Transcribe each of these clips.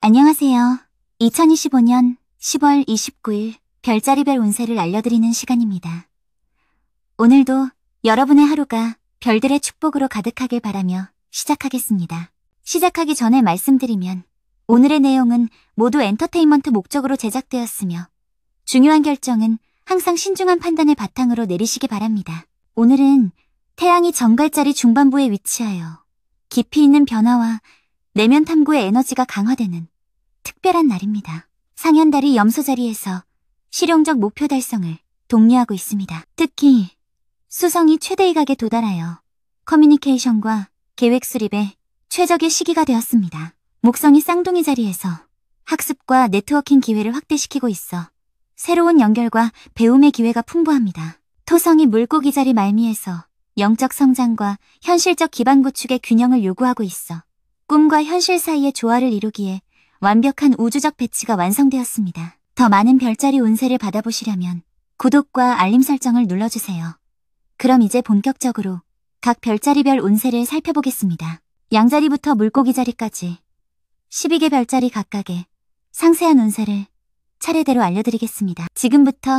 안녕하세요. 2025년 10월 29일 별자리별 운세를 알려드리는 시간입니다. 오늘도 여러분의 하루가 별들의 축복으로 가득하길 바라며 시작하겠습니다. 시작하기 전에 말씀드리면 오늘의 내용은 모두 엔터테인먼트 목적으로 제작되었으며 중요한 결정은 항상 신중한 판단을 바탕으로 내리시기 바랍니다. 오늘은 태양이 정갈자리 중반부에 위치하여 깊이 있는 변화와 내면 탐구의 에너지가 강화되는 특별한 날입니다. 상현달이 염소자리에서 실용적 목표 달성을 독려하고 있습니다. 특히 수성이 최대이각에 도달하여 커뮤니케이션과 계획 수립에 최적의 시기가 되었습니다. 목성이 쌍둥이 자리에서 학습과 네트워킹 기회를 확대시키고 있어 새로운 연결과 배움의 기회가 풍부합니다. 토성이 물고기 자리 말미에서 영적 성장과 현실적 기반 구축의 균형을 요구하고 있어 꿈과 현실 사이의 조화를 이루기에 완벽한 우주적 배치가 완성되었습니다. 더 많은 별자리 운세를 받아보시려면 구독과 알림 설정을 눌러주세요. 그럼 이제 본격적으로 각 별자리별 운세를 살펴보겠습니다. 양자리부터 물고기 자리까지 12개 별자리 각각의 상세한 운세를 차례대로 알려드리겠습니다. 지금부터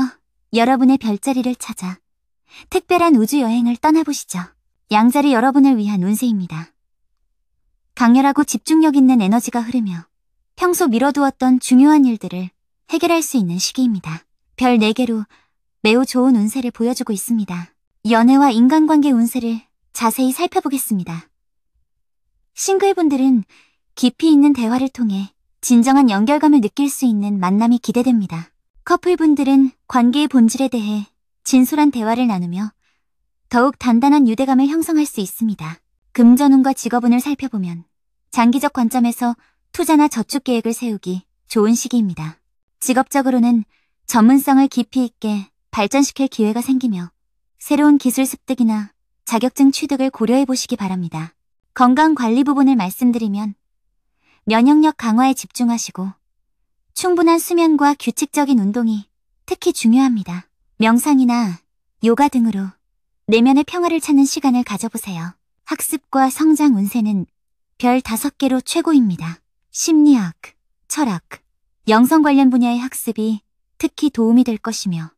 여러분의 별자리를 찾아 특별한 우주 여행을 떠나보시죠. 양자리 여러분을 위한 운세입니다. 강렬하고 집중력 있는 에너지가 흐르며 평소 미뤄두었던 중요한 일들을 해결할 수 있는 시기입니다. 별 4개로 매우 좋은 운세를 보여주고 있습니다. 연애와 인간관계 운세를 자세히 살펴보겠습니다. 싱글분들은 깊이 있는 대화를 통해 진정한 연결감을 느낄 수 있는 만남이 기대됩니다. 커플분들은 관계의 본질에 대해 진솔한 대화를 나누며 더욱 단단한 유대감을 형성할 수 있습니다. 금전운과 직업운을 살펴보면 장기적 관점에서 투자나 저축 계획을 세우기 좋은 시기입니다. 직업적으로는 전문성을 깊이 있게 발전시킬 기회가 생기며 새로운 기술 습득이나 자격증 취득을 고려해 보시기 바랍니다. 건강관리 부분을 말씀드리면 면역력 강화에 집중하시고 충분한 수면과 규칙적인 운동이 특히 중요합니다. 명상이나 요가 등으로 내면의 평화를 찾는 시간을 가져보세요. 학습과 성장 운세는 별 5개로 최고입니다. 심리학, 철학, 영성 관련 분야의 학습이 특히 도움이 될 것이며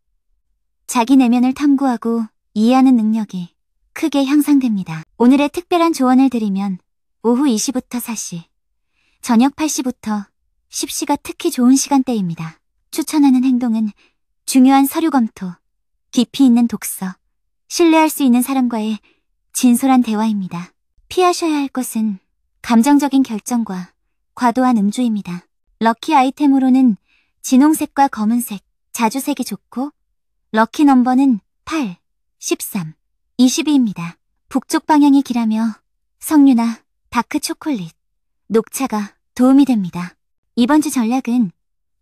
자기 내면을 탐구하고 이해하는 능력이 크게 향상됩니다. 오늘의 특별한 조언을 드리면 오후 2시부터 4시, 저녁 8시부터 10시가 특히 좋은 시간대입니다. 추천하는 행동은 중요한 서류 검토, 깊이 있는 독서, 신뢰할 수 있는 사람과의 진솔한 대화입니다. 피하셔야 할 것은 감정적인 결정과 과도한 음주입니다. 럭키 아이템으로는 진홍색과 검은색, 자주색이 좋고 럭키 넘버는 8, 13, 22입니다. 북쪽 방향이 길하며 석류나 다크 초콜릿, 녹차가 도움이 됩니다. 이번 주 전략은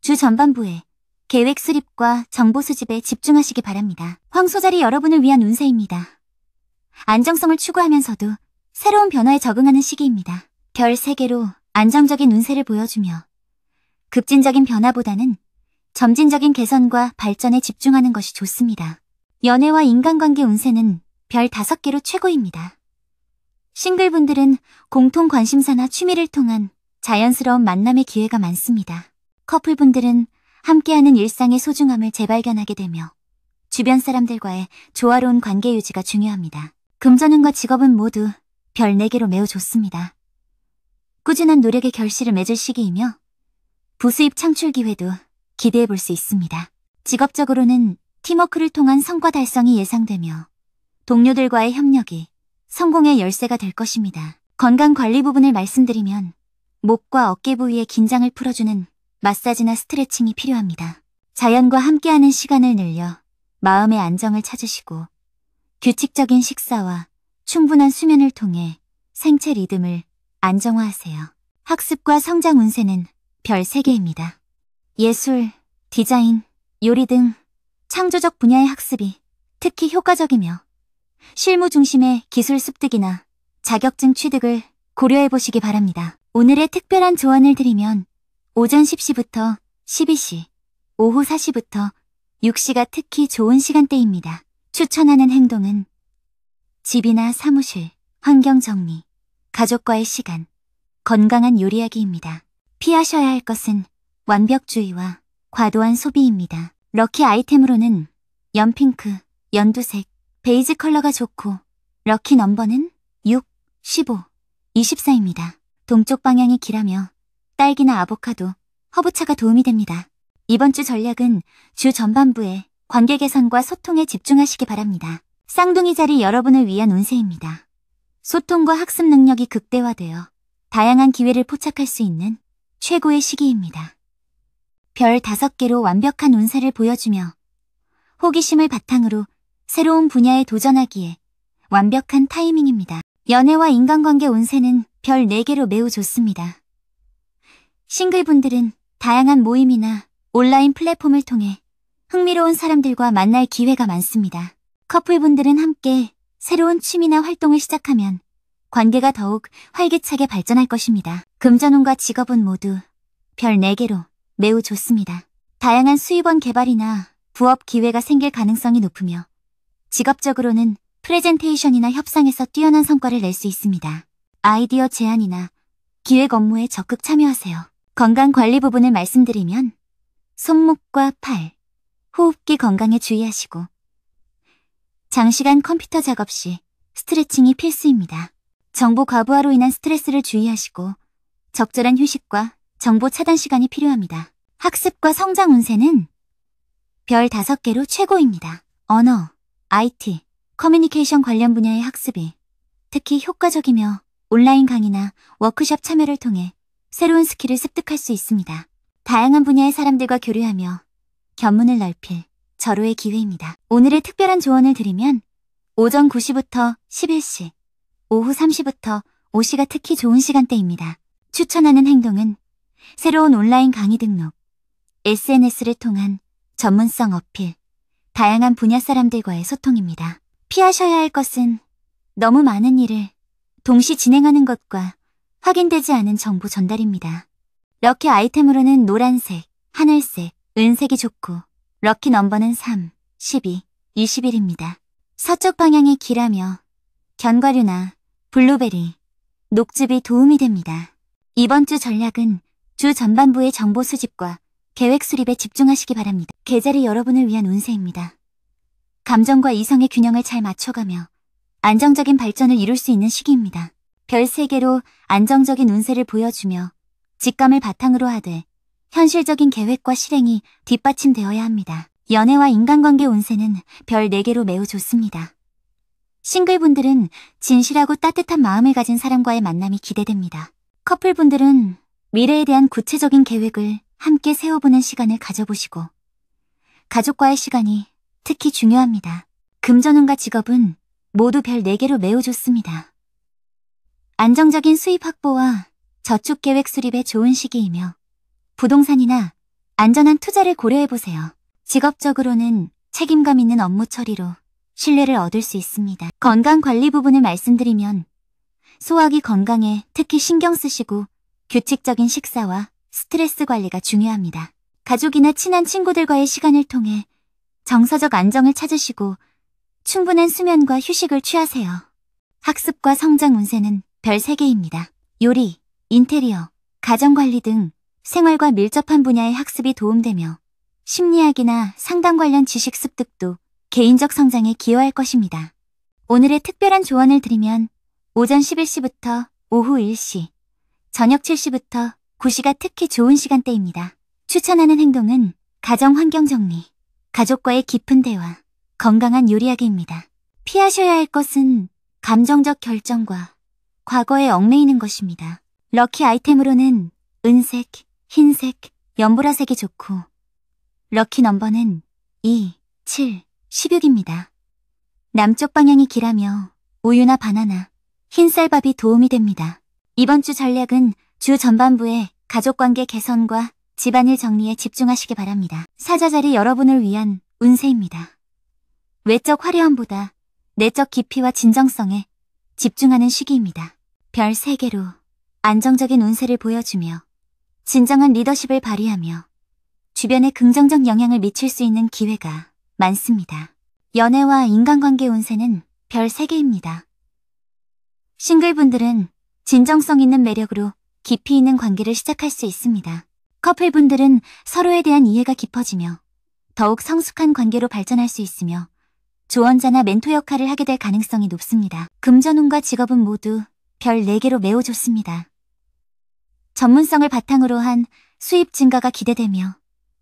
주 전반부에 계획 수립과 정보 수집에 집중하시기 바랍니다. 황소자리 여러분을 위한 운세입니다. 안정성을 추구하면서도 새로운 변화에 적응하는 시기입니다. 별 3개로 안정적인 운세를 보여주며 급진적인 변화보다는 점진적인 개선과 발전에 집중하는 것이 좋습니다. 연애와 인간관계 운세는 별 5개로 최고입니다. 싱글분들은 공통 관심사나 취미를 통한 자연스러운 만남의 기회가 많습니다. 커플분들은 함께하는 일상의 소중함을 재발견하게 되며 주변 사람들과의 조화로운 관계 유지가 중요합니다. 금전운과 직업은 모두 별 4개로 매우 좋습니다. 꾸준한 노력의 결실을 맺을 시기이며 부수입 창출 기회도 기대해 볼 수 있습니다. 직업적으로는 팀워크를 통한 성과 달성이 예상되며 동료들과의 협력이 성공의 열쇠가 될 것입니다. 건강관리 부분을 말씀드리면 목과 어깨 부위의 긴장을 풀어주는 마사지나 스트레칭이 필요합니다. 자연과 함께하는 시간을 늘려 마음의 안정을 찾으시고 규칙적인 식사와 충분한 수면을 통해 생체 리듬을 안정화하세요. 학습과 성장 운세는 별 3개입니다. 예술, 디자인, 요리 등 창조적 분야의 학습이 특히 효과적이며 실무 중심의 기술 습득이나 자격증 취득을 고려해 보시기 바랍니다. 오늘의 특별한 조언을 드리면 오전 10시부터 12시, 오후 4시부터 6시가 특히 좋은 시간대입니다. 추천하는 행동은 집이나 사무실, 환경 정리, 가족과의 시간, 건강한 요리하기입니다. 피하셔야 할 것은 완벽주의와 과도한 소비입니다. 럭키 아이템으로는 연핑크, 연두색, 베이지 컬러가 좋고 럭키 넘버는 6, 15, 24입니다. 동쪽 방향이 길하며 딸기나 아보카도, 허브차가 도움이 됩니다. 이번 주 전략은 주 전반부에 관계 개선과 소통에 집중하시기 바랍니다. 쌍둥이 자리 여러분을 위한 운세입니다. 소통과 학습 능력이 극대화되어 다양한 기회를 포착할 수 있는 최고의 시기입니다. 별 5개로 완벽한 운세를 보여주며 호기심을 바탕으로 새로운 분야에 도전하기에 완벽한 타이밍입니다. 연애와 인간관계 운세는 별 4개로 매우 좋습니다. 싱글분들은 다양한 모임이나 온라인 플랫폼을 통해 흥미로운 사람들과 만날 기회가 많습니다. 커플분들은 함께 새로운 취미나 활동을 시작하면 관계가 더욱 활기차게 발전할 것입니다. 금전운과 직업은 모두 별 4개로 매우 좋습니다. 다양한 수입원 개발이나 부업 기회가 생길 가능성이 높으며 직업적으로는 프레젠테이션이나 협상에서 뛰어난 성과를 낼 수 있습니다. 아이디어 제안이나 기획 업무에 적극 참여하세요. 건강 관리 부분을 말씀드리면 손목과 팔, 호흡기 건강에 주의하시고 장시간 컴퓨터 작업 시 스트레칭이 필수입니다. 정보 과부하로 인한 스트레스를 주의하시고 적절한 휴식과 정보 차단 시간이 필요합니다. 학습과 성장 운세는 별 5개로 최고입니다. 언어, IT, 커뮤니케이션 관련 분야의 학습이 특히 효과적이며 온라인 강의나 워크숍 참여를 통해 새로운 스킬을 습득할 수 있습니다. 다양한 분야의 사람들과 교류하며 견문을 넓힐 절호의 기회입니다. 오늘의 특별한 조언을 드리면 오전 9시부터 11시, 오후 3시부터 5시가 특히 좋은 시간대입니다. 추천하는 행동은 새로운 온라인 강의 등록, SNS를 통한 전문성 어필, 다양한 분야 사람들과의 소통입니다. 피하셔야 할 것은 너무 많은 일을 동시 진행하는 것과 확인되지 않은 정보 전달입니다. 럭키 아이템으로는 노란색, 하늘색, 은색이 좋고 럭키 넘버는 3, 12, 21입니다. 서쪽 방향이 길하며 견과류나 블루베리, 녹즙이 도움이 됩니다. 이번 주 전략은 주 전반부의 정보 수집과 계획 수립에 집중하시기 바랍니다. 계절이 여러분을 위한 운세입니다. 감정과 이성의 균형을 잘 맞춰가며 안정적인 발전을 이룰 수 있는 시기입니다. 별 3개로 안정적인 운세를 보여주며 직감을 바탕으로 하되 현실적인 계획과 실행이 뒷받침되어야 합니다. 연애와 인간관계 운세는 별 4개로 매우 좋습니다. 싱글분들은 진실하고 따뜻한 마음을 가진 사람과의 만남이 기대됩니다. 커플분들은 미래에 대한 구체적인 계획을 함께 세워보는 시간을 가져보시고 가족과의 시간이 특히 중요합니다. 금전운과 직업은 모두 별 4개로 매우 좋습니다. 안정적인 수입 확보와 저축 계획 수립에 좋은 시기이며 부동산이나 안전한 투자를 고려해보세요. 직업적으로는 책임감 있는 업무 처리로 신뢰를 얻을 수 있습니다. 건강 관리 부분을 말씀드리면 소화기 건강에 특히 신경 쓰시고 규칙적인 식사와 스트레스 관리가 중요합니다. 가족이나 친한 친구들과의 시간을 통해 정서적 안정을 찾으시고 충분한 수면과 휴식을 취하세요. 학습과 성장 운세는 별 3개입니다. 요리, 인테리어, 가정관리 등 생활과 밀접한 분야의 학습이 도움되며 심리학이나 상담 관련 지식 습득도 개인적 성장에 기여할 것입니다. 오늘의 특별한 조언을 드리면 오전 11시부터 오후 1시, 저녁 7시부터 9시가 특히 좋은 시간대입니다. 추천하는 행동은 가정 환경 정리, 가족과의 깊은 대화, 건강한 요리하기입니다. 피하셔야 할 것은 감정적 결정과 과거에 얽매이는 것입니다. 럭키 아이템으로는 은색, 흰색, 연보라색이 좋고 럭키 넘버는 2, 7, 16입니다. 남쪽 방향이 길하며 우유나 바나나, 흰쌀밥이 도움이 됩니다. 이번 주 전략은 주 전반부에 가족관계 개선과 집안일 정리에 집중하시기 바랍니다. 사자자리 여러분을 위한 운세입니다. 외적 화려함보다 내적 깊이와 진정성에 집중하는 시기입니다. 별 3개로 안정적인 운세를 보여주며 진정한 리더십을 발휘하며 주변에 긍정적 영향을 미칠 수 있는 기회가 많습니다. 연애와 인간관계 운세는 별 3개입니다. 싱글분들은 진정성 있는 매력으로 깊이 있는 관계를 시작할 수 있습니다. 커플분들은 서로에 대한 이해가 깊어지며 더욱 성숙한 관계로 발전할 수 있으며 조언자나 멘토 역할을 하게 될 가능성이 높습니다. 금전운과 직업은 모두 별 4개로 매우 좋습니다. 전문성을 바탕으로 한 수입 증가가 기대되며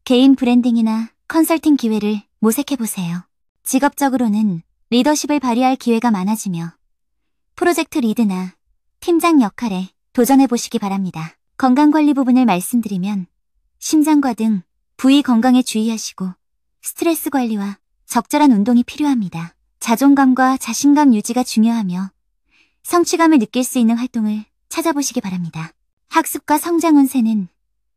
개인 브랜딩이나 컨설팅 기회를 모색해보세요. 직업적으로는 리더십을 발휘할 기회가 많아지며 프로젝트 리드나 팀장 역할에 도전해보시기 바랍니다. 건강관리 부분을 말씀드리면 심장과 등 부위 건강에 주의하시고 스트레스 관리와 적절한 운동이 필요합니다. 자존감과 자신감 유지가 중요하며 성취감을 느낄 수 있는 활동을 찾아보시기 바랍니다. 학습과 성장 운세는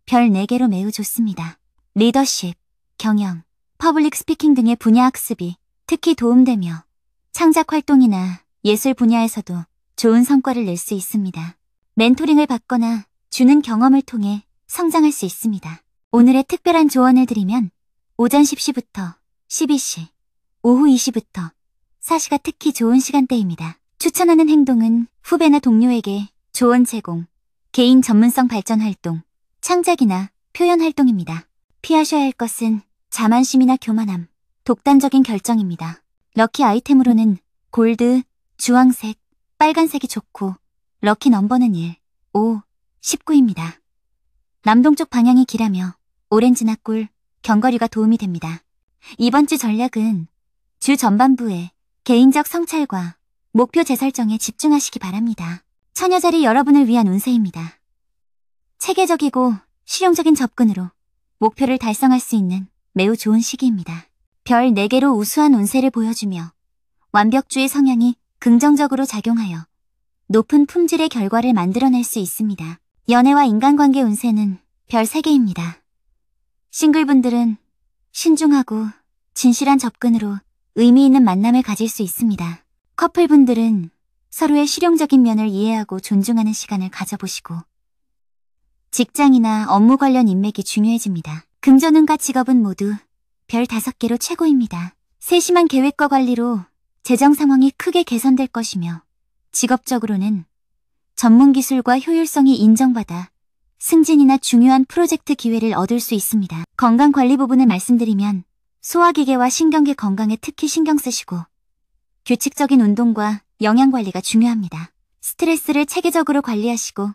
별 4개로 매우 좋습니다. 리더십, 경영, 퍼블릭 스피킹 등의 분야 학습이 특히 도움되며 창작 활동이나 예술 분야에서도 좋은 성과를 낼 수 있습니다. 멘토링을 받거나 주는 경험을 통해 성장할 수 있습니다. 오늘의 특별한 조언을 드리면 오전 10시부터 12시, 오후 2시부터 4시가 특히 좋은 시간대입니다. 추천하는 행동은 후배나 동료에게 조언 제공, 개인 전문성 발전 활동, 창작이나 표현 활동입니다. 피하셔야 할 것은 자만심이나 교만함, 독단적인 결정입니다. 럭키 아이템으로는 골드, 주황색, 빨간색이 좋고 럭키 넘버는 1, 5, 19입니다. 남동쪽 방향이 길하며 오렌지나 꿀, 견과류가 도움이 됩니다. 이번 주 전략은 주 전반부에 개인적 성찰과 목표 재설정에 집중하시기 바랍니다. 처녀자리 여러분을 위한 운세입니다. 체계적이고 실용적인 접근으로 목표를 달성할 수 있는 매우 좋은 시기입니다. 별 4개로 우수한 운세를 보여주며 완벽주의 성향이 긍정적으로 작용하여 높은 품질의 결과를 만들어낼 수 있습니다. 연애와 인간관계 운세는 별 3개입니다. 싱글분들은 신중하고 진실한 접근으로 의미 있는 만남을 가질 수 있습니다. 커플분들은 서로의 실용적인 면을 이해하고 존중하는 시간을 가져보시고 직장이나 업무 관련 인맥이 중요해집니다. 금전운과 직업은 모두 별 5개로 최고입니다. 세심한 계획과 관리로 재정 상황이 크게 개선될 것이며 직업적으로는 전문 기술과 효율성이 인정받아 승진이나 중요한 프로젝트 기회를 얻을 수 있습니다. 건강관리 부분을 말씀드리면 소화기계와 신경계 건강에 특히 신경 쓰시고 규칙적인 운동과 영양관리가 중요합니다. 스트레스를 체계적으로 관리하시고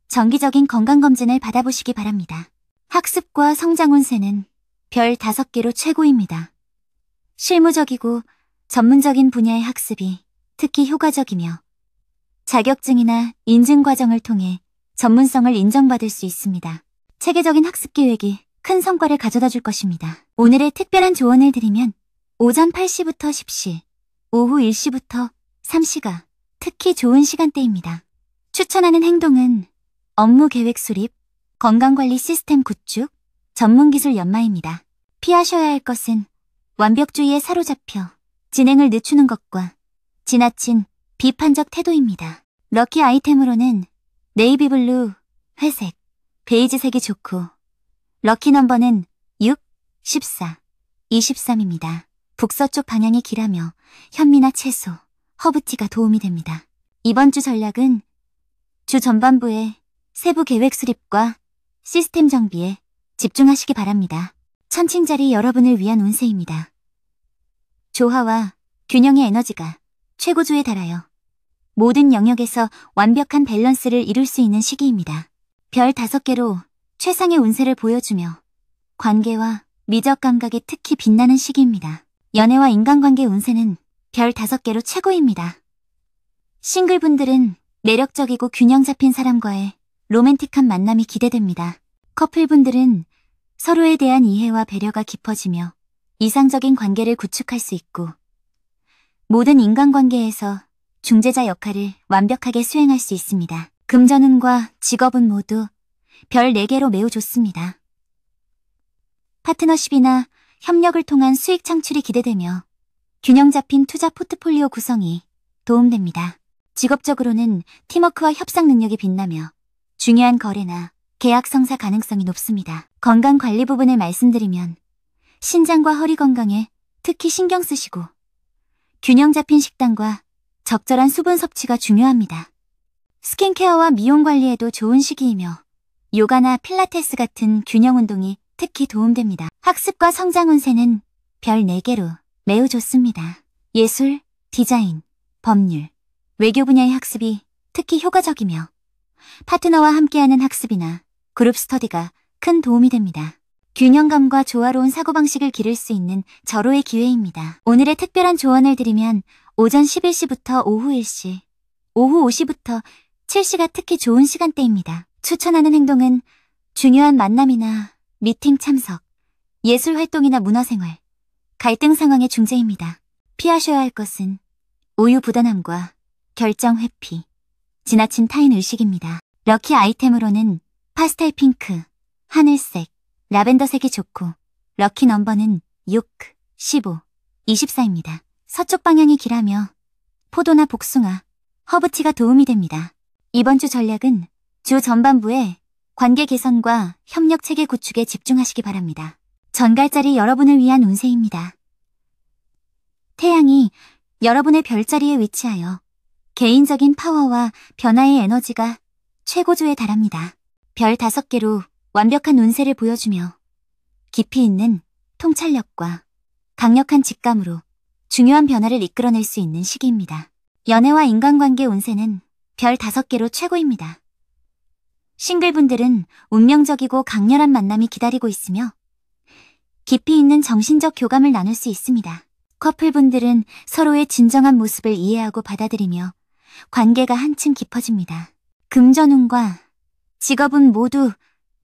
정기적인 건강검진을 받아보시기 바랍니다. 학습과 성장 운세는 별 5개로 최고입니다. 실무적이고 전문적인 분야의 학습이 특히 효과적이며 자격증이나 인증 과정을 통해 전문성을 인정받을 수 있습니다. 체계적인 학습 계획이 큰 성과를 가져다 줄 것입니다. 오늘의 특별한 조언을 드리면 오전 8시부터 10시, 오후 1시부터 3시가 특히 좋은 시간대입니다. 추천하는 행동은 업무 계획 수립, 건강관리 시스템 구축, 전문기술 연마입니다. 피하셔야 할 것은 완벽주의에 사로잡혀 진행을 늦추는 것과 지나친 비판적 태도입니다. 럭키 아이템으로는 네이비블루, 회색, 베이지색이 좋고 럭키 넘버는 6, 14, 23입니다. 북서쪽 방향이 길하며 현미나 채소, 허브티가 도움이 됩니다. 이번 주 전략은 주 전반부에 세부 계획 수립과 시스템 정비에 집중하시기 바랍니다. 천칭자리 여러분을 위한 운세입니다. 조화와 균형의 에너지가 최고조에 달하여 모든 영역에서 완벽한 밸런스를 이룰 수 있는 시기입니다. 별 5개로 최상의 운세를 보여주며 관계와 미적 감각에 특히 빛나는 시기입니다. 연애와 인간관계 운세는 별 5개로 최고입니다. 싱글분들은 매력적이고 균형 잡힌 사람과의 로맨틱한 만남이 기대됩니다. 커플분들은 서로에 대한 이해와 배려가 깊어지며 이상적인 관계를 구축할 수 있고 모든 인간관계에서 중재자 역할을 완벽하게 수행할 수 있습니다. 금전운과 직업은 모두 별 4개로 매우 좋습니다. 파트너십이나 협력을 통한 수익 창출이 기대되며 균형 잡힌 투자 포트폴리오 구성이 도움됩니다. 직업적으로는 팀워크와 협상 능력이 빛나며 중요한 거래나 계약 성사 가능성이 높습니다. 건강관리 부분을 말씀드리면 신장과 허리 건강에 특히 신경 쓰시고 균형 잡힌 식단과 적절한 수분 섭취가 중요합니다. 스킨케어와 미용 관리에도 좋은 시기이며 요가나 필라테스 같은 균형 운동이 특히 도움됩니다. 학습과 성장 운세는 별 4개로 매우 좋습니다. 예술, 디자인, 법률, 외교 분야의 학습이 특히 효과적이며 파트너와 함께하는 학습이나 그룹 스터디가 큰 도움이 됩니다. 균형감과 조화로운 사고방식을 기를 수 있는 절호의 기회입니다. 오늘의 특별한 조언을 드리면 오전 11시부터 오후 1시, 오후 5시부터 7시가 특히 좋은 시간대입니다. 추천하는 행동은 중요한 만남이나 미팅 참석, 예술 활동이나 문화생활, 갈등 상황의 중재입니다. 피하셔야 할 것은 우유부단함과 결정 회피, 지나친 타인 의식입니다. 럭키 아이템으로는 파스텔 핑크, 하늘색, 라벤더색이 좋고 럭키 넘버는 6, 15, 24입니다. 서쪽 방향이 길하며 포도나 복숭아, 허브티가 도움이 됩니다. 이번 주 전략은 주 전반부에 관계 개선과 협력 체계 구축에 집중하시기 바랍니다. 전갈자리 여러분을 위한 운세입니다. 태양이 여러분의 별자리에 위치하여 개인적인 파워와 변화의 에너지가 최고조에 달합니다. 별 5개로 완벽한 운세를 보여주며 깊이 있는 통찰력과 강력한 직감으로 중요한 변화를 이끌어낼 수 있는 시기입니다. 연애와 인간관계 운세는 별 5개로 최고입니다. 싱글분들은 운명적이고 강렬한 만남이 기다리고 있으며 깊이 있는 정신적 교감을 나눌 수 있습니다. 커플분들은 서로의 진정한 모습을 이해하고 받아들이며 관계가 한층 깊어집니다. 금전운과 직업은 모두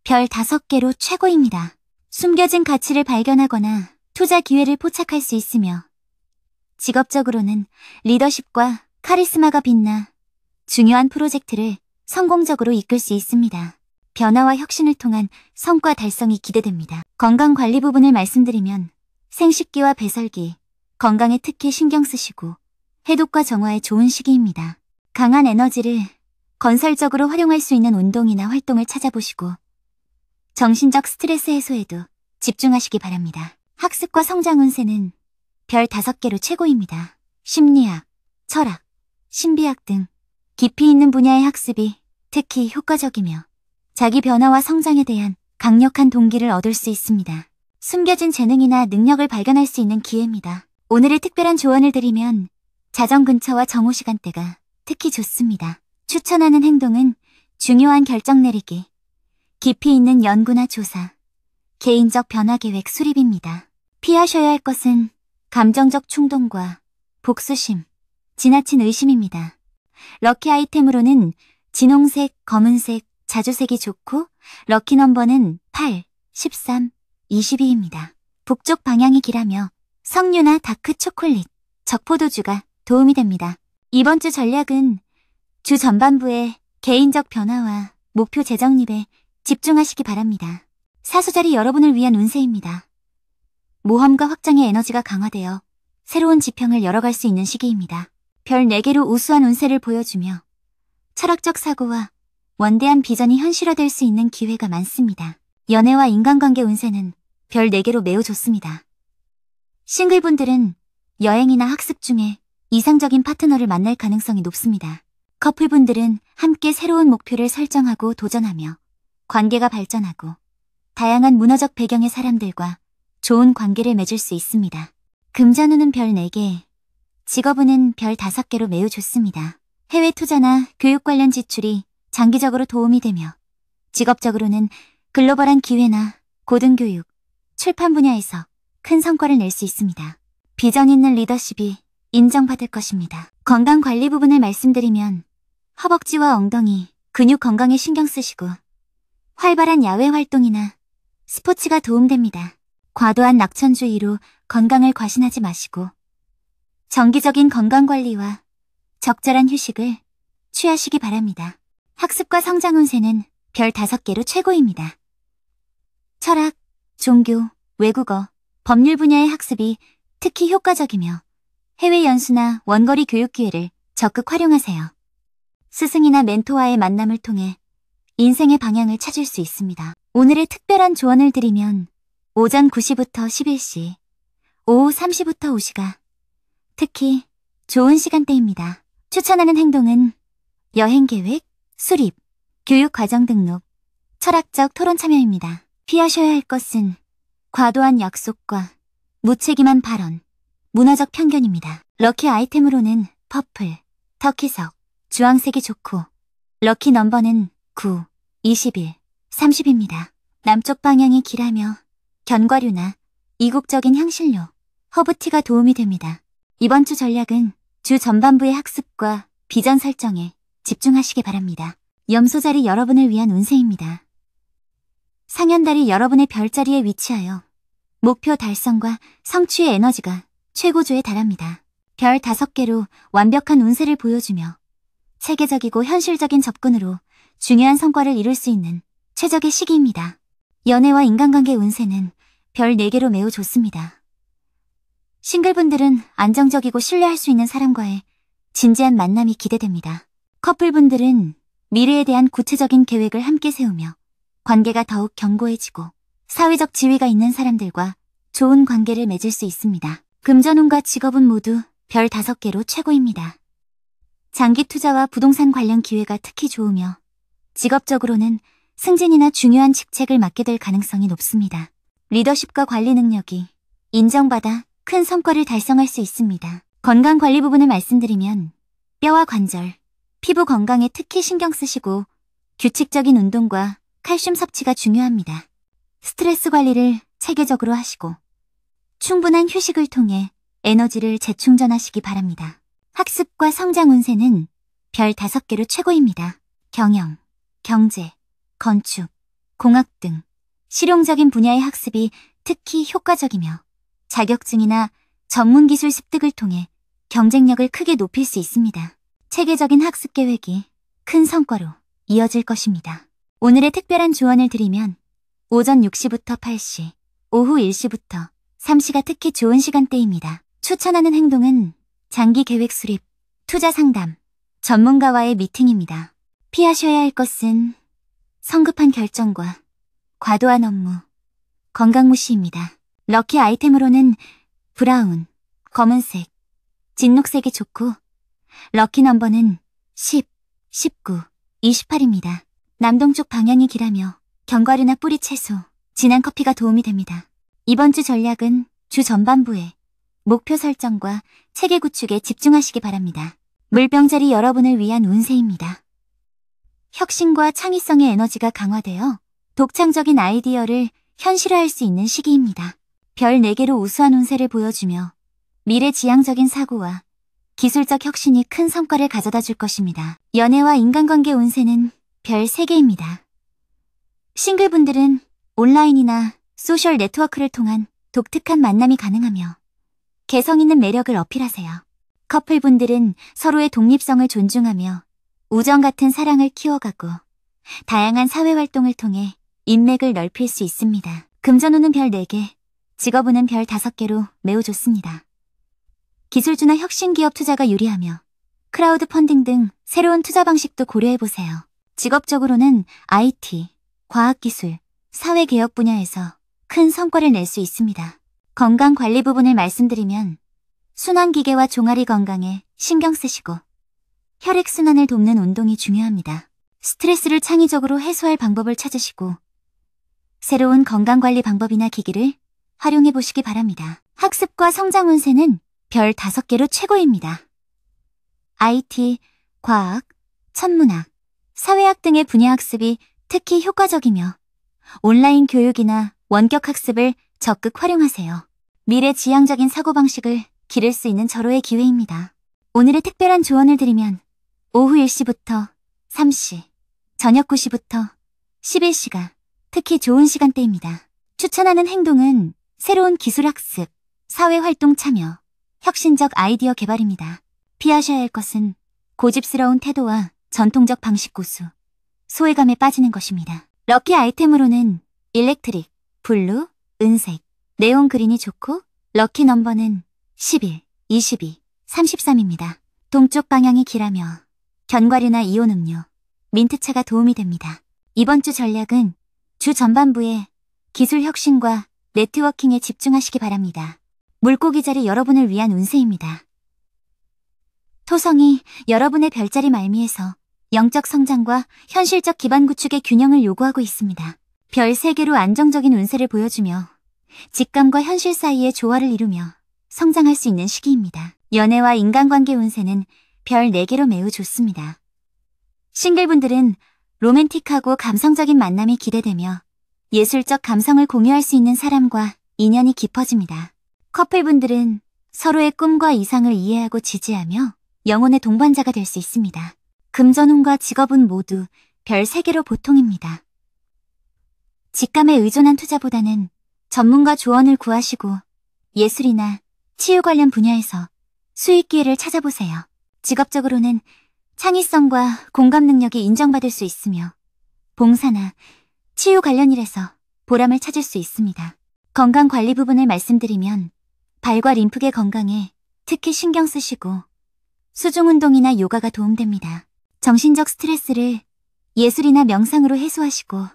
별 5개로 최고입니다. 숨겨진 가치를 발견하거나 투자 기회를 포착할 수 있으며 직업적으로는 리더십과 카리스마가 빛나 중요한 프로젝트를 성공적으로 이끌 수 있습니다. 변화와 혁신을 통한 성과 달성이 기대됩니다. 건강관리 부분을 말씀드리면 생식기와 배설기, 건강에 특히 신경 쓰시고 해독과 정화에 좋은 시기입니다. 강한 에너지를 건설적으로 활용할 수 있는 운동이나 활동을 찾아보시고 정신적 스트레스 해소에도 집중하시기 바랍니다. 학습과 성장 운세는 별 5개로 최고입니다. 심리학, 철학, 신비학 등 깊이 있는 분야의 학습이 특히 효과적이며 자기 변화와 성장에 대한 강력한 동기를 얻을 수 있습니다. 숨겨진 재능이나 능력을 발견할 수 있는 기회입니다. 오늘의 특별한 조언을 드리면 자정 근처와 정오 시간대가 특히 좋습니다. 추천하는 행동은 중요한 결정 내리기, 깊이 있는 연구나 조사, 개인적 변화 계획 수립입니다. 피하셔야 할 것은 감정적 충동과 복수심, 지나친 의심입니다. 럭키 아이템으로는 진홍색, 검은색, 자주색이 좋고 럭키 넘버는 8, 13, 22입니다. 북쪽 방향이 길하며 석류나 다크 초콜릿, 적포도주가 도움이 됩니다. 이번 주 전략은 주 전반부에 개인적 변화와 목표 재정립에 집중하시기 바랍니다. 사수자리 여러분을 위한 운세입니다. 모험과 확장의 에너지가 강화되어 새로운 지평을 열어갈 수 있는 시기입니다. 별 4개로 우수한 운세를 보여주며 철학적 사고와 원대한 비전이 현실화될 수 있는 기회가 많습니다. 연애와 인간관계 운세는 별 4개로 매우 좋습니다. 싱글분들은 여행이나 학습 중에 이상적인 파트너를 만날 가능성이 높습니다. 커플분들은 함께 새로운 목표를 설정하고 도전하며 관계가 발전하고 다양한 문화적 배경의 사람들과 좋은 관계를 맺을 수 있습니다. 금전운은 별 4개, 직업운은 별 5개로 매우 좋습니다. 해외 투자나 교육 관련 지출이 장기적으로 도움이 되며 직업적으로는 글로벌한 기회나 고등교육, 출판 분야에서 큰 성과를 낼 수 있습니다. 비전 있는 리더십이 인정받을 것입니다. 건강관리 부분을 말씀드리면 허벅지와 엉덩이, 근육 건강에 신경 쓰시고 활발한 야외 활동이나 스포츠가 도움됩니다. 과도한 낙천주의로 건강을 과신하지 마시고 정기적인 건강관리와 적절한 휴식을 취하시기 바랍니다. 학습과 성장 운세는 별 5개로 최고입니다. 철학, 종교, 외국어, 법률 분야의 학습이 특히 효과적이며 해외 연수나 원거리 교육 기회를 적극 활용하세요. 스승이나 멘토와의 만남을 통해 인생의 방향을 찾을 수 있습니다. 오늘의 특별한 조언을 드리면 오전 9시부터 11시, 오후 3시부터 5시가 특히 좋은 시간대입니다. 추천하는 행동은 여행 계획, 수립, 교육과정 등록, 철학적 토론 참여입니다. 피하셔야 할 것은 과도한 약속과 무책임한 발언, 문화적 편견입니다. 럭키 아이템으로는 퍼플, 터키석, 주황색이 좋고 럭키 넘버는 9, 21, 30입니다. 남쪽 방향이 길하며 견과류나 이국적인 향신료, 허브티가 도움이 됩니다. 이번 주 전략은 주 전반부의 학습과 비전 설정에 집중하시기 바랍니다. 염소자리 여러분을 위한 운세입니다. 상현달이 여러분의 별자리에 위치하여 목표 달성과 성취의 에너지가 최고조에 달합니다. 별 5개로 완벽한 운세를 보여주며 체계적이고 현실적인 접근으로 중요한 성과를 이룰 수 있는 최적의 시기입니다. 연애와 인간관계 운세는 별 4개로 매우 좋습니다. 싱글분들은 안정적이고 신뢰할 수 있는 사람과의 진지한 만남이 기대됩니다. 커플분들은 미래에 대한 구체적인 계획을 함께 세우며 관계가 더욱 견고해지고 사회적 지위가 있는 사람들과 좋은 관계를 맺을 수 있습니다. 금전운과 직업은 모두 별 5개로 최고입니다. 장기 투자와 부동산 관련 기회가 특히 좋으며 직업적으로는 승진이나 중요한 직책을 맡게 될 가능성이 높습니다. 리더십과 관리 능력이 인정받아 큰 성과를 달성할 수 있습니다. 건강관리 부분을 말씀드리면 뼈와 관절, 피부 건강에 특히 신경 쓰시고 규칙적인 운동과 칼슘 섭취가 중요합니다. 스트레스 관리를 체계적으로 하시고 충분한 휴식을 통해 에너지를 재충전하시기 바랍니다. 학습과 성장 운세는 별 5개로 최고입니다. 경영, 경제, 건축, 공학 등 실용적인 분야의 학습이 특히 효과적이며 자격증이나 전문기술 습득을 통해 경쟁력을 크게 높일 수 있습니다. 체계적인 학습 계획이 큰 성과로 이어질 것입니다. 오늘의 특별한 조언을 드리면 오전 6시부터 8시, 오후 1시부터 3시가 특히 좋은 시간대입니다. 추천하는 행동은 장기 계획 수립, 투자 상담, 전문가와의 미팅입니다. 피하셔야 할 것은 성급한 결정과 과도한 업무, 건강 무시입니다. 럭키 아이템으로는 브라운, 검은색, 진녹색이 좋고 럭키 넘버는 10, 19, 28입니다. 남동쪽 방향이 길하며 견과류나 뿌리 채소, 진한 커피가 도움이 됩니다. 이번 주 전략은 주 전반부에 목표 설정과 체계 구축에 집중하시기 바랍니다. 물병자리 여러분을 위한 운세입니다. 혁신과 창의성의 에너지가 강화되어 독창적인 아이디어를 현실화할 수 있는 시기입니다. 별 4개로 우수한 운세를 보여주며 미래지향적인 사고와 기술적 혁신이 큰 성과를 가져다 줄 것입니다. 연애와 인간관계 운세는 별 3개입니다. 싱글분들은 온라인이나 소셜 네트워크를 통한 독특한 만남이 가능하며 개성 있는 매력을 어필하세요. 커플분들은 서로의 독립성을 존중하며 우정 같은 사랑을 키워가고 다양한 사회활동을 통해 인맥을 넓힐 수 있습니다. 금전운은 별 4개, 직업운은 별 5개로 매우 좋습니다. 기술주나 혁신기업 투자가 유리하며 크라우드 펀딩 등 새로운 투자 방식도 고려해보세요. 직업적으로는 IT, 과학기술, 사회개혁 분야에서 큰 성과를 낼 수 있습니다. 건강관리 부분을 말씀드리면 순환기계와 종아리 건강에 신경 쓰시고 혈액순환을 돕는 운동이 중요합니다. 스트레스를 창의적으로 해소할 방법을 찾으시고 새로운 건강관리 방법이나 기기를 활용해 보시기 바랍니다. 학습과 성장 운세는 별 5개로 최고입니다. IT, 과학, 천문학, 사회학 등의 분야 학습이 특히 효과적이며 온라인 교육이나 원격 학습을 적극 활용하세요. 미래지향적인 사고방식을 기를 수 있는 절호의 기회입니다. 오늘의 특별한 조언을 드리면 오후 1시부터 3시, 저녁 9시부터 11시가 특히 좋은 시간대입니다. 추천하는 행동은 새로운 기술 학습, 사회활동 참여, 혁신적 아이디어 개발입니다. 피하셔야 할 것은 고집스러운 태도와 전통적 방식 고수, 소외감에 빠지는 것입니다. 럭키 아이템으로는 일렉트릭, 블루, 은색, 네온 그린이 좋고 럭키 넘버는 11, 22, 33입니다. 동쪽 방향이 길하며 견과류나 이온 음료, 민트차가 도움이 됩니다. 이번 주 전략은 주 전반부에 기술 혁신과 네트워킹에 집중하시기 바랍니다. 물고기 자리 여러분을 위한 운세입니다. 토성이 여러분의 별자리 말미에서 영적 성장과 현실적 기반 구축의 균형을 요구하고 있습니다. 별 3개로 안정적인 운세를 보여주며 직감과 현실 사이의 조화를 이루며 성장할 수 있는 시기입니다. 연애와 인간관계 운세는 별 4개로 매우 좋습니다. 싱글분들은 로맨틱하고 감성적인 만남이 기대되며 예술적 감성을 공유할 수 있는 사람과 인연이 깊어집니다. 커플분들은 서로의 꿈과 이상을 이해하고 지지하며 영혼의 동반자가 될 수 있습니다. 금전운과 직업운 모두 별 3개로 보통입니다. 직감에 의존한 투자보다는 전문가 조언을 구하시고 예술이나 치유 관련 분야에서 수익 기회를 찾아보세요. 직업적으로는 창의성과 공감 능력이 인정받을 수 있으며 봉사나 치유 관련 일에서 보람을 찾을 수 있습니다. 건강 관리 부분을 말씀드리면 발과 림프계 건강에 특히 신경 쓰시고 수중 운동이나 요가가 도움됩니다. 정신적 스트레스를 예술이나 명상으로 해소하시고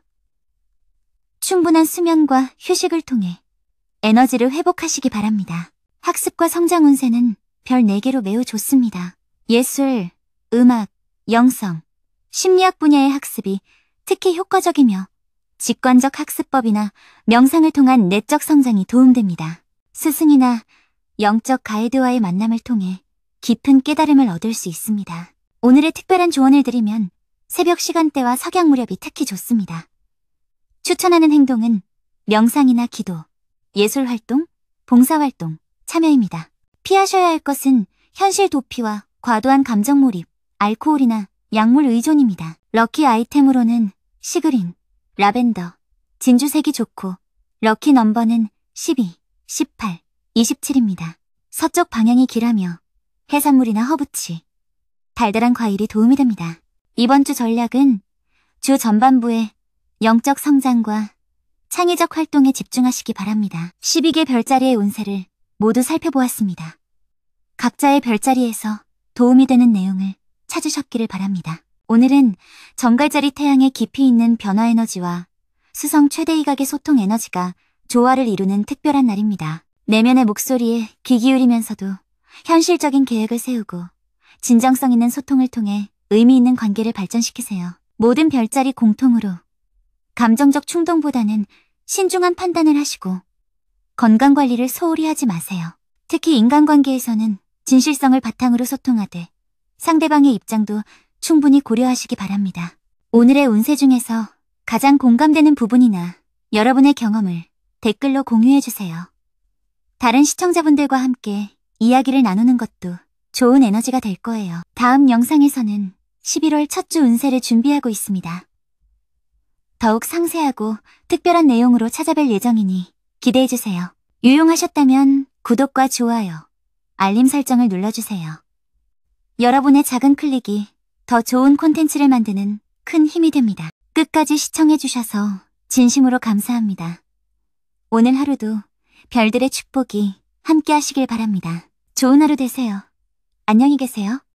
충분한 수면과 휴식을 통해 에너지를 회복하시기 바랍니다. 학습과 성장 운세는 별 4개로 매우 좋습니다. 예술, 음악, 영성, 심리학 분야의 학습이 특히 효과적이며 직관적 학습법이나 명상을 통한 내적 성장이 도움됩니다. 스승이나 영적 가이드와의 만남을 통해 깊은 깨달음을 얻을 수 있습니다. 오늘의 특별한 조언을 드리면 새벽 시간대와 석양 무렵이 특히 좋습니다. 추천하는 행동은 명상이나 기도, 예술활동, 봉사활동, 참여입니다. 피하셔야 할 것은 현실 도피와 과도한 감정 몰입, 알코올이나 약물 의존입니다. 럭키 아이템으로는 시그린, 라벤더, 진주색이 좋고 럭키 넘버는 12, 18, 27입니다. 서쪽 방향이 길하며 해산물이나 허브치, 달달한 과일이 도움이 됩니다. 이번 주 전략은 주 전반부에 영적 성장과 창의적 활동에 집중하시기 바랍니다. 12개 별자리의 운세를 모두 살펴보았습니다. 각자의 별자리에서 도움이 되는 내용을 찾으셨기를 바랍니다. 오늘은 정갈자리 태양의 깊이 있는 변화 에너지와 수성 최대 이각의 소통 에너지가 조화를 이루는 특별한 날입니다. 내면의 목소리에 귀 기울이면서도 현실적인 계획을 세우고 진정성 있는 소통을 통해 의미 있는 관계를 발전시키세요. 모든 별자리 공통으로 감정적 충동보다는 신중한 판단을 하시고 건강관리를 소홀히 하지 마세요. 특히 인간관계에서는 진실성을 바탕으로 소통하되 상대방의 입장도 충분히 고려하시기 바랍니다. 오늘의 운세 중에서 가장 공감되는 부분이나 여러분의 경험을 댓글로 공유해주세요. 다른 시청자분들과 함께 이야기를 나누는 것도 좋은 에너지가 될 거예요. 다음 영상에서는 11월 첫 주 운세를 준비하고 있습니다. 더욱 상세하고 특별한 내용으로 찾아뵐 예정이니 기대해주세요. 유용하셨다면 구독과 좋아요, 알림 설정을 눌러주세요. 여러분의 작은 클릭이 더 좋은 콘텐츠를 만드는 큰 힘이 됩니다. 끝까지 시청해주셔서 진심으로 감사합니다. 오늘 하루도 별들의 축복이 함께 하시길 바랍니다. 좋은 하루 되세요. 안녕히 계세요.